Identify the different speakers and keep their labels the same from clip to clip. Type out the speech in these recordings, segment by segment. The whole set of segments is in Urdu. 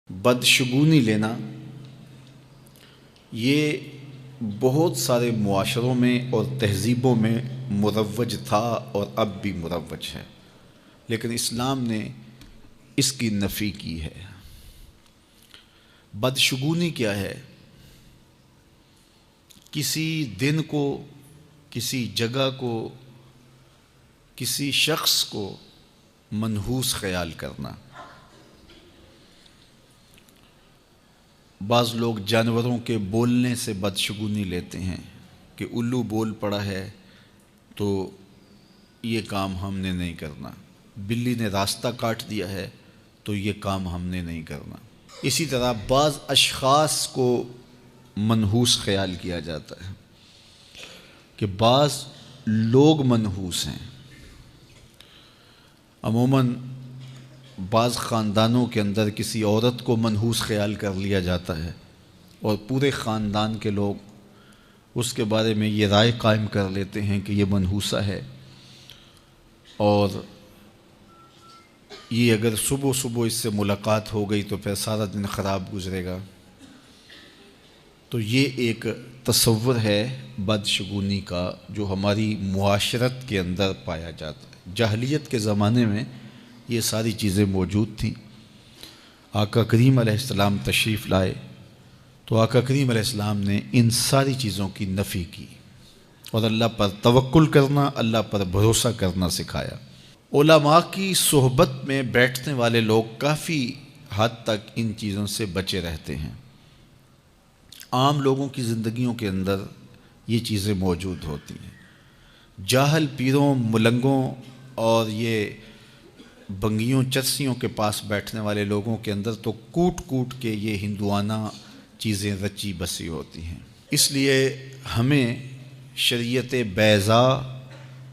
Speaker 1: بدشگونی لینا یہ بہت سارے معاشروں میں اور تہذیبوں میں مروج تھا اور اب بھی مروج ہے، لیکن اسلام نے اس کی نفی کی ہے۔ بدشگونی کیا ہے؟ کسی دن کو، کسی جگہ کو، کسی شخص کو منحوس خیال کرنا۔ بعض لوگ جانوروں کے بولنے سے بدشگونی لیتے ہیں کہ الو بول پڑا ہے تو یہ کام ہم نے نہیں کرنا، بلی نے راستہ کاٹ دیا ہے تو یہ کام ہم نے نہیں کرنا۔ اسی طرح بعض اشخاص کو منحوس خیال کیا جاتا ہے کہ بعض لوگ منحوس ہیں۔ عموماً بعض خاندانوں کے اندر کسی عورت کو منحوس خیال کر لیا جاتا ہے اور پورے خاندان کے لوگ اس کے بارے میں یہ رائے قائم کر لیتے ہیں کہ یہ منحوسہ ہے، اور یہ اگر صبح صبح اس سے ملاقات ہو گئی تو پھر سارا دن خراب گزرے گا۔ تو یہ ایک تصور ہے بدشگونی کا جو ہماری معاشرت کے اندر پایا جاتا ہے۔ جاہلیت کے زمانے میں یہ ساری چیزیں موجود تھیں۔ آقا کریم علیہ السلام تشریف لائے تو آقا کریم علیہ السلام نے ان ساری چیزوں کی نفی کی اور اللہ پر توکل کرنا، اللہ پر بھروسہ کرنا سکھایا۔ علماء کی صحبت میں بیٹھنے والے لوگ کافی حد تک ان چیزوں سے بچے رہتے ہیں۔ عام لوگوں کی زندگیوں کے اندر یہ چیزیں موجود ہوتی ہیں۔ جاہل پیروں، ملنگوں اور یہ بنگیوں چرسیوں کے پاس بیٹھنے والے لوگوں کے اندر تو کوٹ کوٹ کے یہ ہندوانہ چیزیں رچی بسی ہوتی ہیں۔ اس لیے ہمیں شریعت بیضاء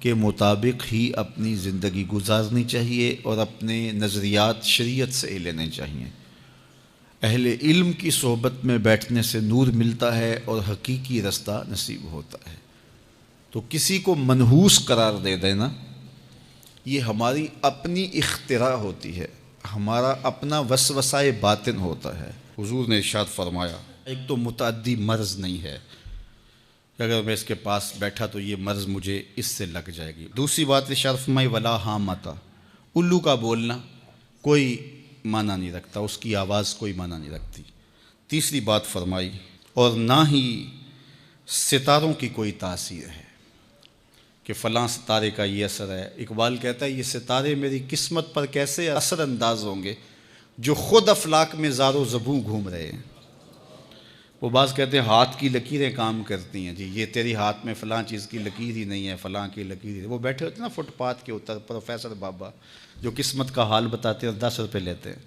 Speaker 1: کے مطابق ہی اپنی زندگی گزارنی چاہیے اور اپنے نظریات شریعت سے لینے چاہیے۔ اہل علم کی صحبت میں بیٹھنے سے نور ملتا ہے اور حقیقی رستہ نصیب ہوتا ہے۔ تو کسی کو منحوس قرار دے دینا یہ ہماری اپنی اختراع ہوتی ہے، ہمارا اپنا وسوسہ باطن ہوتا ہے۔ حضور نے ارشاد فرمایا ایک تو متعدی مرض نہیں ہے کہ اگر میں اس کے پاس بیٹھا تو یہ مرض مجھے اس سے لگ جائے گی۔ دوسری بات ارشاد فرمائی ولا حامتا، الو کا بولنا کوئی معنی نہیں رکھتا، اس کی آواز کوئی معنی نہیں رکھتی۔ تیسری بات فرمائی اور نہ ہی ستاروں کی کوئی تاثیر ہے کہ فلاں ستارے کا یہ اثر ہے۔ اقبال کہتا ہے یہ ستارے میری قسمت پر کیسے اثر انداز ہوں گے جو خود افلاک میں زار و زبوں گھوم رہے ہیں۔ وہ بعض کہتے ہیں ہاتھ کی لکیریں کام کرتی ہیں، جی یہ تیری ہاتھ میں فلاں چیز کی لکیر ہی نہیں ہے، فلاں کی لکیر ہی۔ وہ بیٹھے ہوتے ہیں نا فٹ پاتھ کے اوپر پروفیسر بابا جو قسمت کا حال بتاتے ہیں اور 10 روپے لیتے ہیں،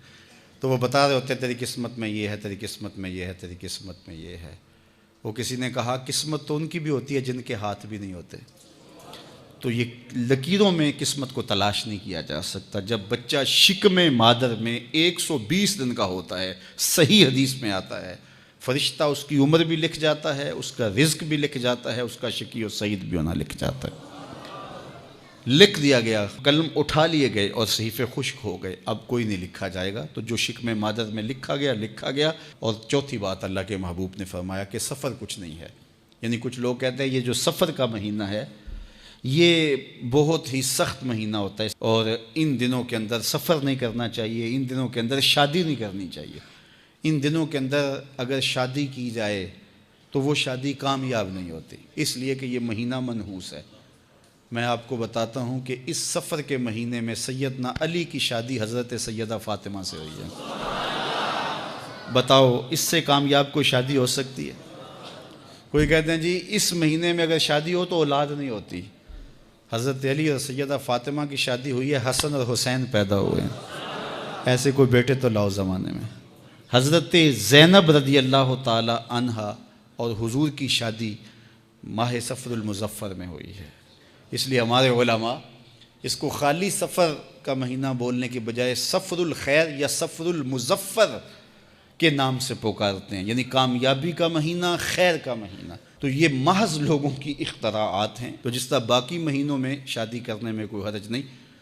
Speaker 1: تو وہ بتا رہے ہوتے ہیں تیری قسمت میں یہ ہے، تیری قسمت میں یہ ہے، تیری قسمت میں یہ ہے۔ وہ کسی نے کہا قسمت تو ان کی بھی ہوتی ہے جن کے ہاتھ بھی نہیں ہوتے۔ تو یہ لکیروں میں قسمت کو تلاش نہیں کیا جا سکتا۔ جب بچہ شکم مادر میں 120 دن کا ہوتا ہے، صحیح حدیث میں آتا ہے، فرشتہ اس کی عمر بھی لکھ جاتا ہے، اس کا رزق بھی لکھ جاتا ہے، اس کا شقی و سعید بھی ہونا لکھ جاتا ہے۔ لکھ دیا گیا، قلم اٹھا لیے گئے اور صحیفے خشک ہو گئے، اب کوئی نہیں لکھا جائے گا۔ تو جو شکم مادر میں لکھا گیا۔ اور چوتھی بات اللہ کے محبوب نے فرمایا کہ سفر کچھ نہیں ہے۔ یعنی کچھ لوگ کہتے ہیں یہ جو سفر کا مہینہ ہے یہ بہت ہی سخت مہینہ ہوتا ہے اور ان دنوں کے اندر سفر نہیں کرنا چاہیے، ان دنوں کے اندر شادی نہیں کرنی چاہیے، ان دنوں کے اندر اگر شادی کی جائے تو وہ شادی کامیاب نہیں ہوتی، اس لیے کہ یہ مہینہ منحوس ہے۔ میں آپ کو بتاتا ہوں کہ اس سفر کے مہینے میں سیدنا علی کی شادی حضرت سیدہ فاطمہ سے ہوئی ہے۔ بتاؤ اس سے کامیاب کوئی شادی ہو سکتی ہے؟ کوئی کہتے ہیں جی اس مہینے میں اگر شادی ہو تو اولاد نہیں ہوتی۔ حضرت علی اور سیدہ فاطمہ کی شادی ہوئی ہے، حسن اور حسین پیدا ہوئے ہیں، ایسے کوئی بیٹے تو لاؤ زمانے میں۔ حضرت زینب رضی اللہ تعالی عنہا اور حضور کی شادی ماہ صفر المظفر میں ہوئی ہے۔ اس لیے ہمارے علماء اس کو خالی سفر کا مہینہ بولنے کے بجائے صفر الخیر یا صفر المظفر کے نام سے پکارتے ہیں، یعنی کامیابی کا مہینہ، خیر کا مہینہ۔ تو یہ محض لوگوں کی اختراعات ہیں۔ تو جس طرح باقی مہینوں میں شادی کرنے میں کوئی حرج نہیں،